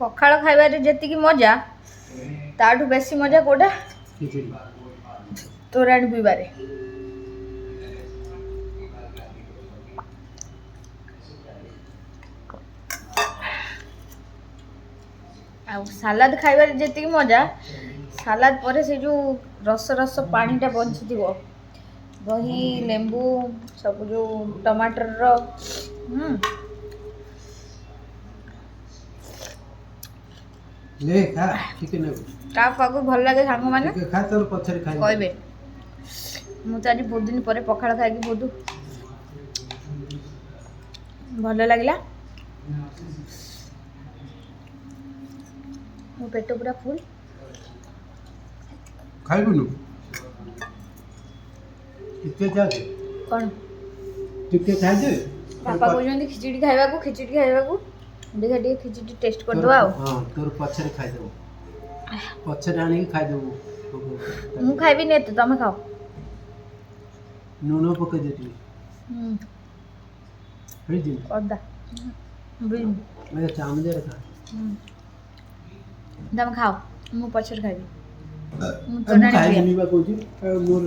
ପଖାଳ ଖାଇବାରେ ଯେତିକି ମଜା ତାଠୁ ବେଶୀ ମଜା କୋଉଟା ତୋରାଣି ପିଇବାରେ। ଆଉ ସାଲାଦ ଖାଇବାରେ ଯେତିକି ମଜା ସାଲାଦ ପରେ ସେ ଯେଉଁ ରସ ପାଣିଟା ବଞ୍ଚିଥିବ ଦହି ଲେମ୍ବୁ ସବୁ ଯେଉଁ ଟମାଟରର କାହାକୁ ଭଲ ଲାଗେ ସାଙ୍ଗମାନେ କହିବେ। ମୁଁ ତ ଆଜି ବହୁତ ଦିନ ପରେ ପଖାଳ ଖାଇକି ବହୁତ ଭଲ ଲାଗିଲା। ମୋ ପେଟ ପୁରା ଫୁଲ। ଖାଇବୁନୁ କ'ଣ ଟିକେ ଖାଇଦେ। ବାପା କହୁଛନ୍ତି ଖିଚୁଡ଼ି ଖାଇବାକୁ ଦେଖିଆ ଟିକେ ଖିଚୁଡ଼ି ଟେଷ୍ଟ କରିଦେବା ଆଉ। ହଁ ତୋର ପଛରେ ଖାଇଦେବୁ, ପଛରେ ଆଣିକି ଖାଇଦେବୁ। ମୁଁ ଖାଇବିନି ଏତେ, ତମେ ଖାଅ। ଲୁଣ ପକେଇ ଦେଇଥିଲି ହେଇଛି ଅଦା ଚାମଚରେ ଖା। ତମେ ଖାଅ, ମୁଁ ପଛରେ ଖାଇବି। ମୁଁ ଖାଇବିନି ବା କହୁଛି ମୋର